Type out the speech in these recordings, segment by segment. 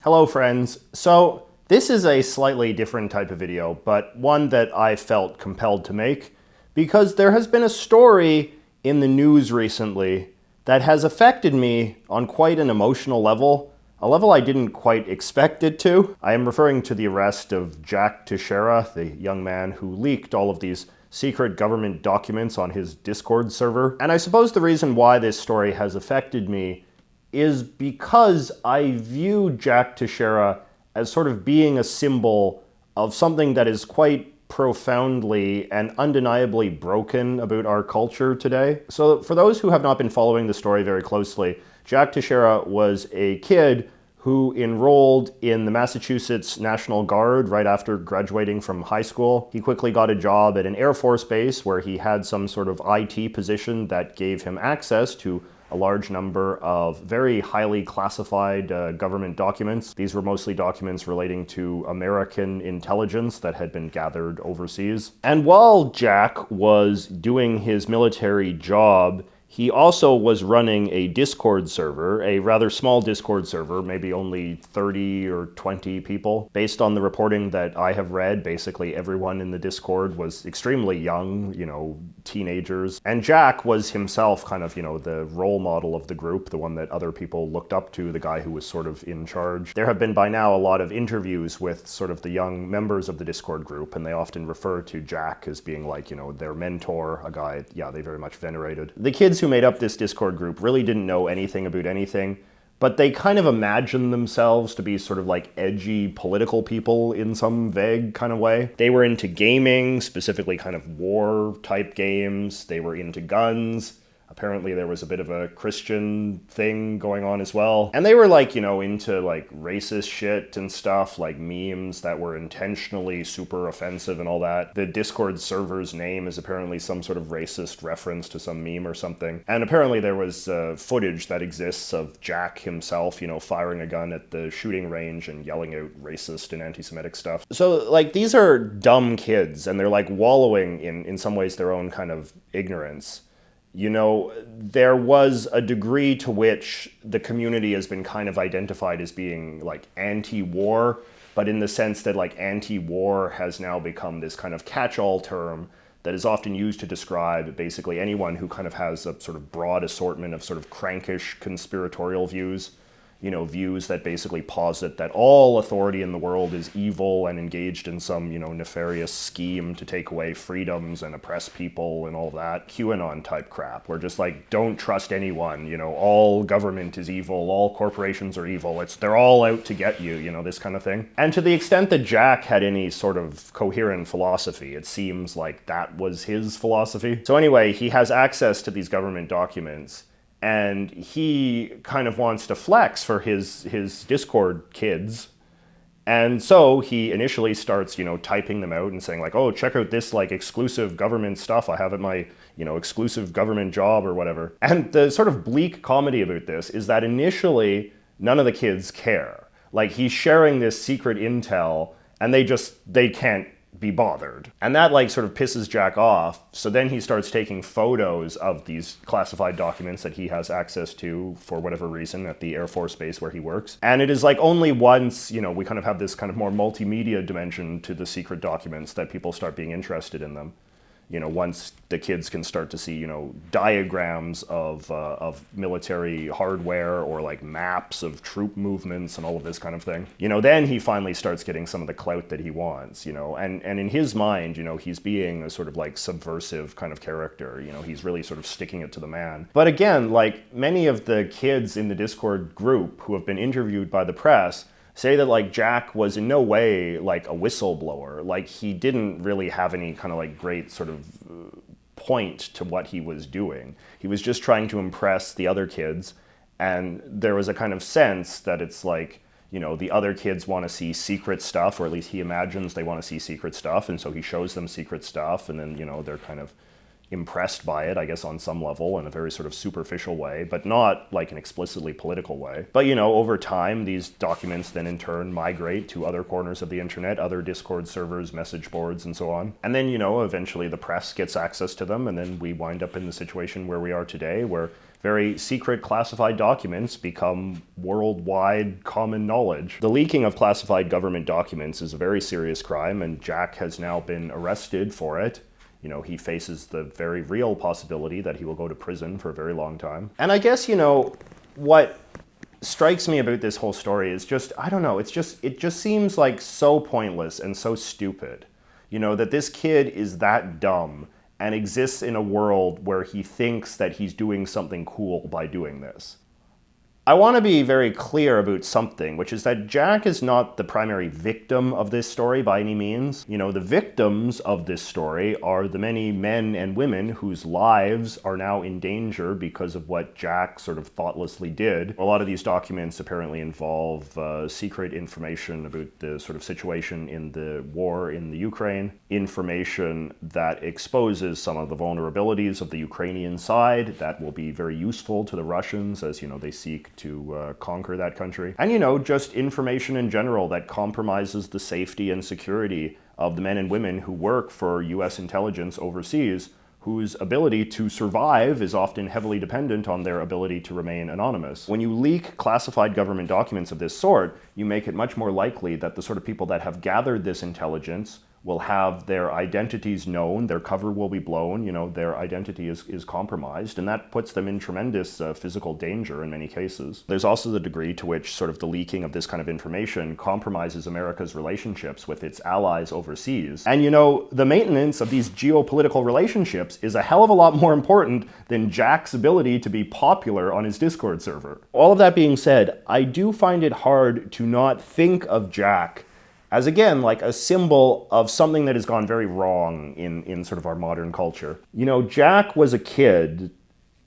Hello friends. So this is a slightly different type of video, but one that I felt compelled to make because there has been a story in the news recently that has affected me on quite an emotional level, a level I didn't quite expect it to. I am referring to the arrest of Jack Teixeira, the young man who leaked all of these secret government documents on his Discord server. And I suppose the reason why this story has affected me is because I view Jack Teixeira as sort of being a symbol of something that is quite profoundly and undeniably broken about our culture today. So for those who have not been following the story very closely, Jack Teixeira was a kid who enrolled in the Massachusetts National Guard right after graduating from high school. He quickly got a job at an Air Force base where he had some sort of IT position that gave him access to a large number of very highly classified government documents. These were mostly documents relating to American intelligence that had been gathered overseas. And while Jack was doing his military job, he also was running a Discord server, a rather small Discord server, maybe only 30 or 20 people. Based on the reporting that I have read, basically everyone in the Discord was extremely young, teenagers. And Jack was himself kind of, the role model of the group, the one that other people looked up to, the guy who was sort of in charge. There have been by now a lot of interviews with sort of the young members of the Discord group, and they often refer to Jack as being like, their mentor, a guy, they very much venerated. The kids who made up this Discord group really didn't know anything about anything, but they kind of imagined themselves to be sort of like edgy political people in some vague kind of way. They were into gaming, specifically kind of war type games. They were into guns. Apparently there was a bit of a Christian thing going on as well. And they were like, into like racist shit and stuff, like memes that were intentionally super offensive and all that. The Discord server's name is apparently some sort of racist reference to some meme or something. And apparently there was footage that exists of Jack himself, firing a gun at the shooting range and yelling out racist and anti-Semitic stuff. So like these are dumb kids and they're like wallowing in some ways their own kind of ignorance. There was a degree to which the community has been kind of identified as being like anti-war, but in the sense that like anti-war has now become this kind of catch-all term that is often used to describe basically anyone who kind of has a sort of broad assortment of sort of crankish conspiratorial views. Views that basically posit that all authority in the world is evil and engaged in some, nefarious scheme to take away freedoms and oppress people and all that. QAnon type crap. We're just like, don't trust anyone, all government is evil, all corporations are evil, they're all out to get you, this kind of thing. And to the extent that Jack had any sort of coherent philosophy, it seems like that was his philosophy. So anyway, he has access to these government documents, and he kind of wants to flex for his Discord kids. And so he initially starts, typing them out and saying like, oh, check out this like exclusive government stuff I have at my, exclusive government job or whatever. And the sort of bleak comedy about this is that initially none of the kids care. Like he's sharing this secret intel and they can't be bothered. And that like sort of pisses Jack off. So then he starts taking photos of these classified documents that he has access to for whatever reason at the Air Force base where he works. And it is like only once, we kind of have this kind of more multimedia dimension to the secret documents that people start being interested in them. Once the kids can start to see, diagrams of military hardware or like maps of troop movements and all of this kind of thing, then he finally starts getting some of the clout that he wants, and in his mind, he's being a sort of like subversive kind of character, he's really sort of sticking it to the man. But again, like many of the kids in the Discord group who have been interviewed by the press say that like Jack was in no way like a whistleblower. Like he didn't really have any kind of like great sort of point to what he was doing. He was just trying to impress the other kids. And there was a kind of sense that it's like, the other kids want to see secret stuff, or at least he imagines they want to see secret stuff. And so he shows them secret stuff and then, they're kind of impressed by it, I guess, on some level in a very sort of superficial way, but not like an explicitly political way. But, over time, these documents then in turn migrate to other corners of the internet, other Discord servers, message boards, and so on. And then, eventually the press gets access to them, and then we wind up in the situation where we are today, where very secret classified documents become worldwide common knowledge. The leaking of classified government documents is a very serious crime, and Jack has now been arrested for it. You know, he faces the very real possibility that he will go to prison for a very long time. And I guess, you know, what strikes me about this whole story is just, I don't know, it just seems like so pointless and so stupid. You know, that this kid is that dumb and exists in a world where he thinks that he's doing something cool by doing this. I want to be very clear about something, which is that Jack is not the primary victim of this story by any means. You know, the victims of this story are the many men and women whose lives are now in danger because of what Jack sort of thoughtlessly did. A lot of these documents apparently involve secret information about the sort of situation in the war in the Ukraine, information that exposes some of the vulnerabilities of the Ukrainian side that will be very useful to the Russians as, you know, they seek to conquer that country. And, you know, just information in general that compromises the safety and security of the men and women who work for US intelligence overseas, whose ability to survive is often heavily dependent on their ability to remain anonymous. When you leak classified government documents of this sort, you make it much more likely that the sort of people that have gathered this intelligence will have their identities known, their cover will be blown, you know, their identity is compromised, and that puts them in tremendous physical danger in many cases. There's also the degree to which sort of the leaking of this kind of information compromises America's relationships with its allies overseas. And, you know, the maintenance of these geopolitical relationships is a hell of a lot more important than Jack's ability to be popular on his Discord server. All of that being said, I do find it hard to not think of Jack as, again, like a symbol of something that has gone very wrong in sort of our modern culture. You know, Jack was a kid,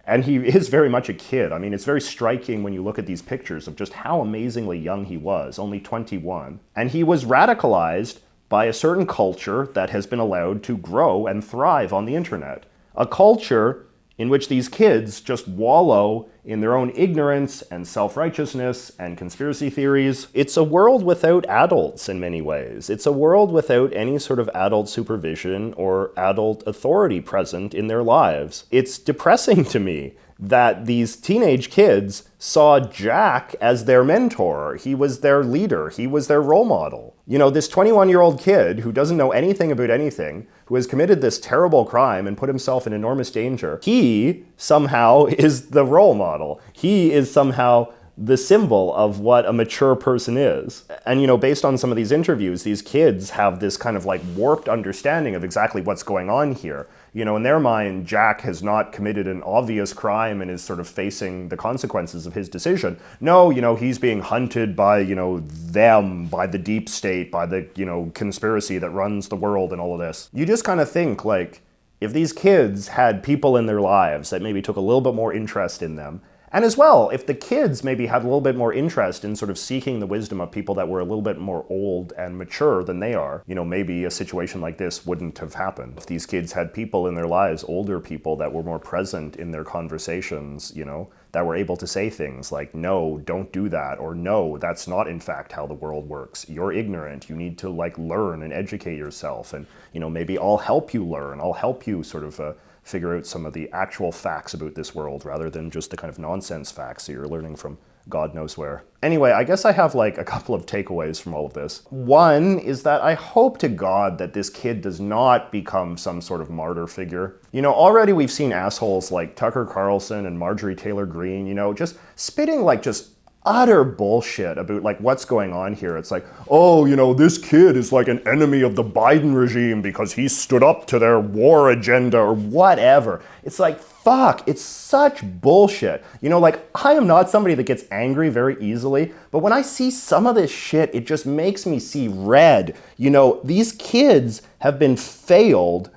and he is very much a kid. I mean, it's very striking when you look at these pictures of just how amazingly young he was, only 21. And he was radicalized by a certain culture that has been allowed to grow and thrive on the internet. A culture in which these kids just wallow in their own ignorance and self-righteousness and conspiracy theories. It's a world without adults in many ways. It's a world without any sort of adult supervision or adult authority present in their lives. It's depressing to me that these teenage kids saw Jack as their mentor. He was their leader. He was their role model. You know, this 21-year-old kid who doesn't know anything about anything, who has committed this terrible crime and put himself in enormous danger, he somehow is the role model. He is somehow the symbol of what a mature person is. And, you know, based on some of these interviews, these kids have this kind of like warped understanding of exactly what's going on here. You know, in their mind, Jack has not committed an obvious crime and is sort of facing the consequences of his decision. No, you know, he's being hunted by, you know, them, by the deep state, by the, you know, conspiracy that runs the world and all of this. You just kind of think, like, if these kids had people in their lives that maybe took a little bit more interest in them, and as well, if the kids maybe had a little bit more interest in sort of seeking the wisdom of people that were a little bit more old and mature than they are, you know, maybe a situation like this wouldn't have happened. If these kids had people in their lives, older people that were more present in their conversations, you know, that were able to say things like, no, don't do that, or no, that's not in fact how the world works. You're ignorant. You need to like learn and educate yourself. And, you know, maybe I'll help you learn. I'll help you sort of figure out some of the actual facts about this world rather than just the kind of nonsense facts that you're learning from God knows where. Anyway, I guess I have like a couple of takeaways from all of this. One is that I hope to God that this kid does not become some sort of martyr figure. You know, already we've seen assholes like Tucker Carlson and Marjorie Taylor Greene, you know, just spitting like just utter bullshit about like what's going on here. It's like, oh, you know, this kid is like an enemy of the Biden regime because he stood up to their war agenda or whatever. It's like, fuck, it's such bullshit. You know, like, I am not somebody that gets angry very easily, but when I see some of this shit, it just makes me see red. You know, these kids have been failed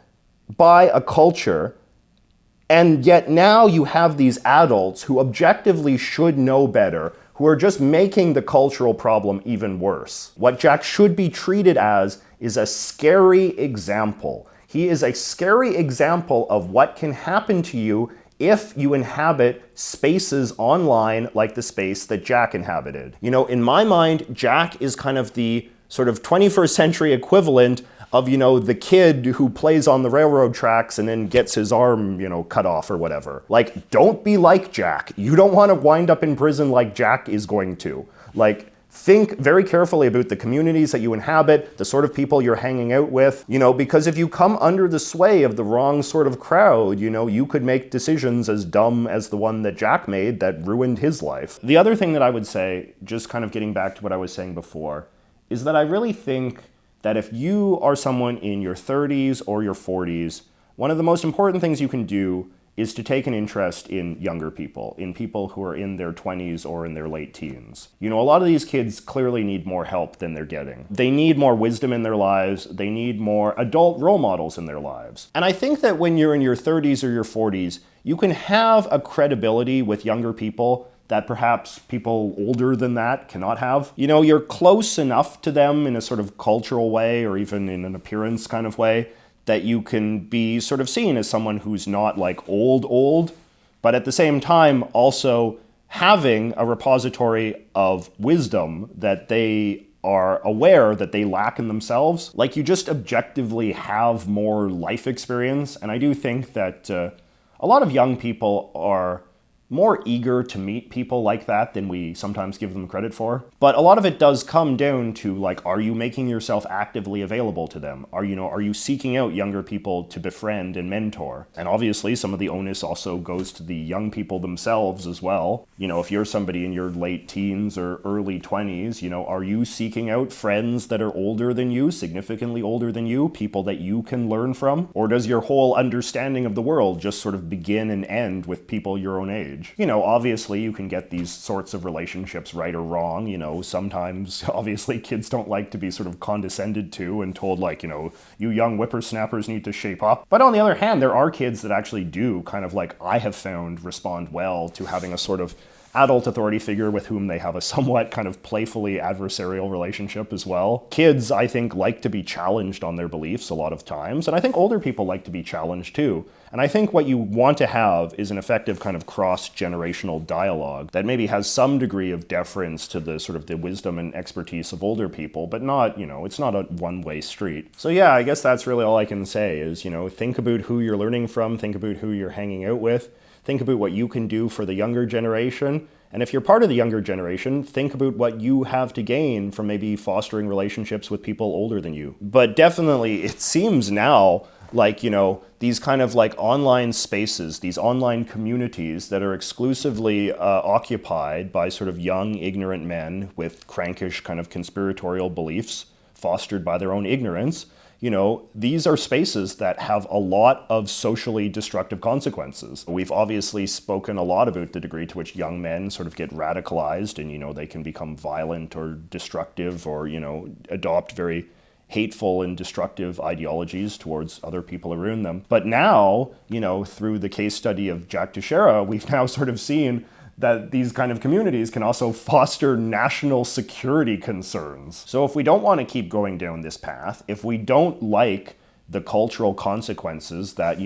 by a culture, and yet now you have these adults who objectively should know better, who are just making the cultural problem even worse. What Jack should be treated as is a scary example. He is a scary example of what can happen to you if you inhabit spaces online like the space that Jack inhabited. You know, in my mind, Jack is kind of the sort of 21st century equivalent of, the kid who plays on the railroad tracks and then gets his arm, cut off or whatever. Like, don't be like Jack. You don't want to wind up in prison like Jack is going to. Like, think very carefully about the communities that you inhabit, the sort of people you're hanging out with, because if you come under the sway of the wrong sort of crowd, you could make decisions as dumb as the one that Jack made that ruined his life. The other thing that I would say, just kind of getting back to what I was saying before, is that I really think that if you are someone in your 30s or your 40s, one of the most important things you can do is to take an interest in younger people, in people who are in their 20s or in their late teens. A lot of these kids clearly need more help than they're getting. They need more wisdom in their lives. They need more adult role models in their lives. And I think that when you're in your 30s or your 40s, you can have a credibility with younger people that perhaps people older than that cannot have. You're close enough to them in a sort of cultural way or even in an appearance kind of way that you can be sort of seen as someone who's not like old, but at the same time also having a repository of wisdom that they are aware that they lack in themselves. Like, you just objectively have more life experience. And I do think that a lot of young people are more eager to meet people like that than we sometimes give them credit for. But a lot of it does come down to, like, are you making yourself actively available to them? Are you seeking out younger people to befriend and mentor? And obviously some of the onus also goes to the young people themselves as well. If you're somebody in your late teens or early 20s, are you seeking out friends that are older than you, significantly older than you, people that you can learn from? Or does your whole understanding of the world just sort of begin and end with people your own age? Obviously you can get these sorts of relationships right or wrong. Sometimes obviously kids don't like to be sort of condescended to and told, like, you young whippersnappers need to shape up. But on the other hand, there are kids that actually do kind of, like, I have found, respond well to having a sort of adult authority figure with whom they have a somewhat kind of playfully adversarial relationship as well. Kids, I think, like to be challenged on their beliefs a lot of times, and I think older people like to be challenged too. And I think what you want to have is an effective kind of cross-generational dialogue that maybe has some degree of deference to the sort of the wisdom and expertise of older people, but not, it's not a one-way street. So yeah, I guess that's really all I can say is, think about who you're learning from, think about who you're hanging out with, think about what you can do for the younger generation. And if you're part of the younger generation, think about what you have to gain from maybe fostering relationships with people older than you. But definitely, it seems now like, these kind of like online spaces, these online communities that are exclusively occupied by sort of young, ignorant men with crankish kind of conspiratorial beliefs fostered by their own ignorance, these are spaces that have a lot of socially destructive consequences. We've obviously spoken a lot about the degree to which young men sort of get radicalized and, they can become violent or destructive or, adopt very hateful and destructive ideologies towards other people around them. But now, through the case study of Jack Teixeira, we've now sort of seen that these kind of communities can also foster national security concerns. So if we don't want to keep going down this path, if we don't like the cultural consequences that,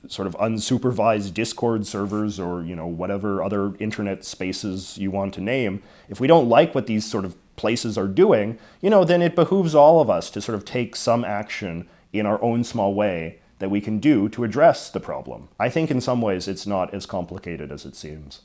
sort of unsupervised Discord servers or, whatever other internet spaces you want to name, if we don't like what these sort of places are doing, then it behooves all of us to sort of take some action in our own small way that we can do to address the problem. I think in some ways it's not as complicated as it seems.